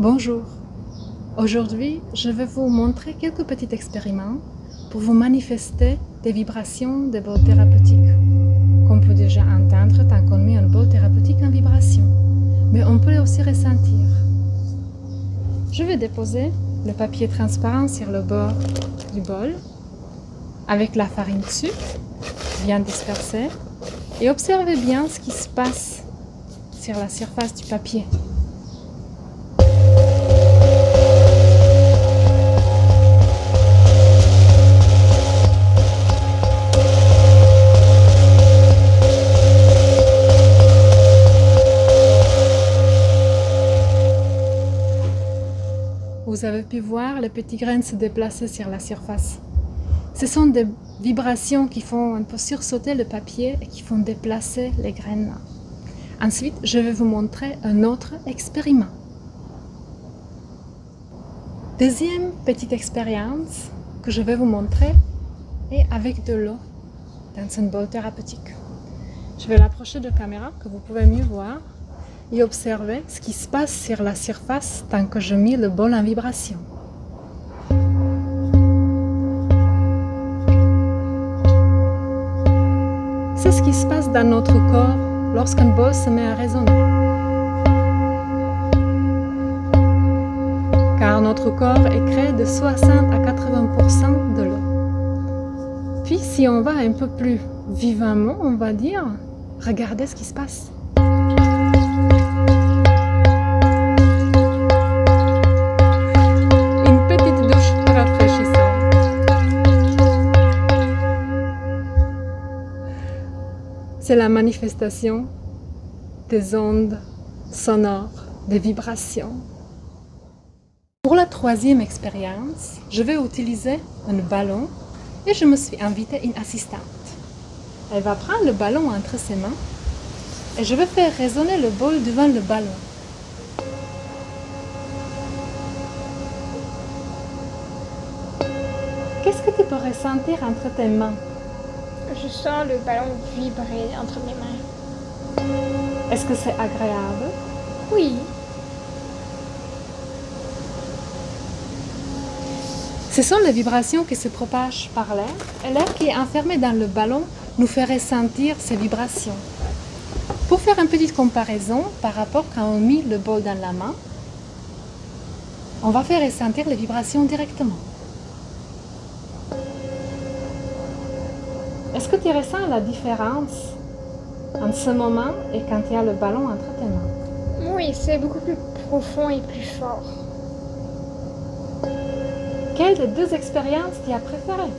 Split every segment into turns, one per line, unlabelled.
Bonjour. Aujourd'hui, je vais vous montrer quelques petits expériments pour vous manifester des vibrations de bol thérapeutique qu'on peut déjà entendre tant qu'on met un bol thérapeutique en vibration, mais on peut aussi ressentir. Je vais déposer le papier transparent sur le bord du bol avec la farine dessus, bien dispersée, et observez bien ce qui se passe sur la surface du papier. Vous avez pu voir les petits grains se déplacer sur la surface. Ce sont des vibrations qui font un peu sursauter le papier et qui font déplacer les graines. Ensuite, je vais vous montrer un autre expériment. Deuxième petite expérience que je vais vous montrer est avec de l'eau dans un bol thérapeutique. Je vais l'approcher de la caméra que vous pouvez mieux voir et observer ce qui se passe sur la surface tant que je mets le bol en vibration. C'est ce qui se passe dans notre corps lorsqu'un bol se met à résonner. Car notre corps est créé de 60 à 80% de l'eau. Puis si on va un peu plus vivement, on va dire, regardez ce qui se passe. C'est la manifestation des ondes sonores, des vibrations. Pour la troisième expérience, je vais utiliser un ballon et je me suis invité une assistante. Elle va prendre le ballon entre ses mains et je vais faire résonner le bol devant le ballon. Qu'est-ce que tu peux ressentir entre tes mains?
Je sens le ballon vibrer entre mes mains.
Est-ce que c'est agréable?
Oui.
Ce sont les vibrations qui se propagent par l'air et l'air qui est enfermé dans le ballon nous fait ressentir ces vibrations. Pour faire une petite comparaison par rapport quand on met le bol dans la main, on va faire ressentir les vibrations directement. Est-ce que tu ressens la différence en ce moment et quand il y a le ballon entre tes mains?
Oui, c'est beaucoup plus profond et plus fort.
Quelle des deux expériences tu as préférée?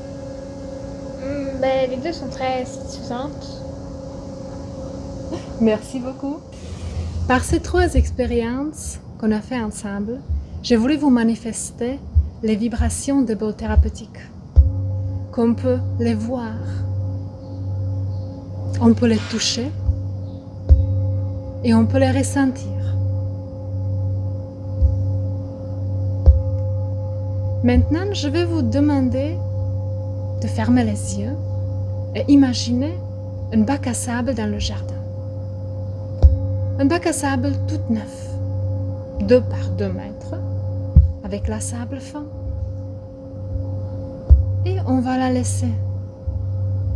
Les deux sont très satisfaisantes.
Merci beaucoup. Par ces trois expériences qu'on a fait ensemble, j'ai voulu vous manifester les vibrations de bol thérapeutique, qu'on peut les voir. On peut les toucher et on peut les ressentir. Maintenant, je vais vous demander de fermer les yeux et imaginer un bac à sable dans le jardin. Un bac à sable tout neuf, 2 par 2 mètres, avec la sable fin. Et on va la laisser.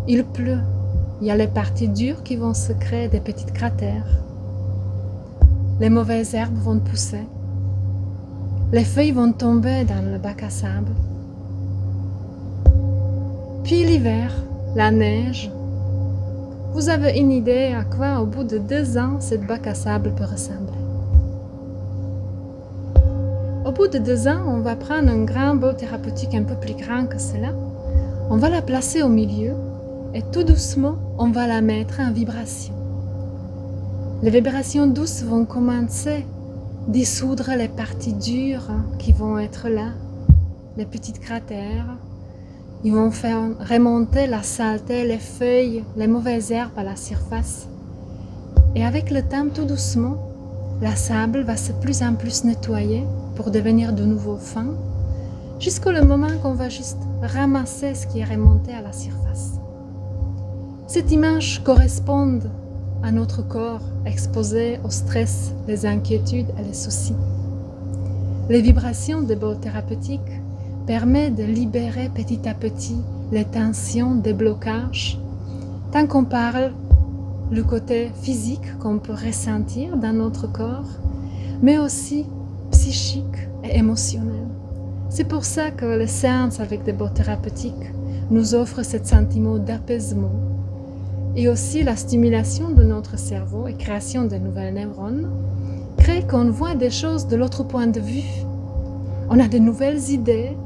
Il pleut. Il y a les parties dures qui vont se créer des petits cratères. Les mauvaises herbes vont pousser. Les feuilles vont tomber dans le bac à sable. Puis l'hiver, la neige. Vous avez une idée à quoi au bout de 2 ans cette bac à sable peut ressembler. Au bout de 2 ans, on va prendre un grand bol thérapeutique un peu plus grand que cela. On va la placer au milieu. Et tout doucement, on va la mettre en vibration. Les vibrations douces vont commencer à dissoudre les parties dures qui vont être là, les petits cratères. Ils vont faire remonter la saleté, les feuilles, les mauvaises herbes à la surface. Et avec le temps, tout doucement, la sable va se plus en plus nettoyer pour devenir de nouveau fin, jusqu'au moment qu'on va juste ramasser ce qui est remonté à la surface. Cette image correspond à notre corps exposé au stress, les inquiétudes et les soucis. Les vibrations des baules thérapeutiques permettent de libérer petit à petit les tensions, des blocages, tant qu'on parle le côté physique qu'on peut ressentir dans notre corps, mais aussi psychique et émotionnel. C'est pour ça que les séances avec des baules thérapeutiques nous offrent ce sentiment d'apaisement et aussi la stimulation de notre cerveau et création de nouvelles neurones crée qu'on voit des choses de l'autre point de vue. On a de nouvelles idées,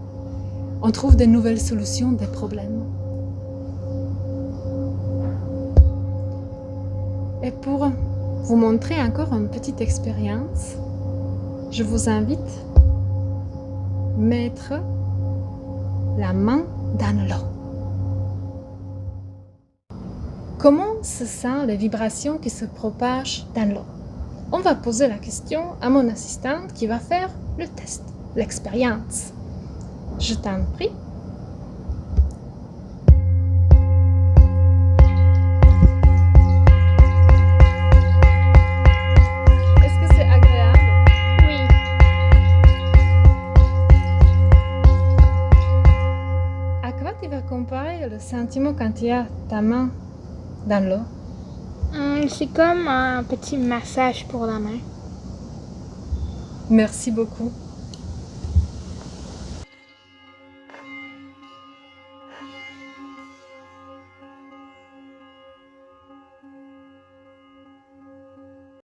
on trouve de nouvelles solutions des problèmes. Et pour vous montrer encore une petite expérience, je vous invite à mettre la main dans l'eau. Comment se sentent les vibrations qui se propagent dans l'eau? On va poser la question à mon assistante qui va faire le test, l'expérience. Je t'en prie. Est-ce que c'est agréable?
Oui.
À quoi tu vas comparer le sentiment quand tu as ta main dans l'eau?
C'est comme un petit massage pour la main.
Merci beaucoup.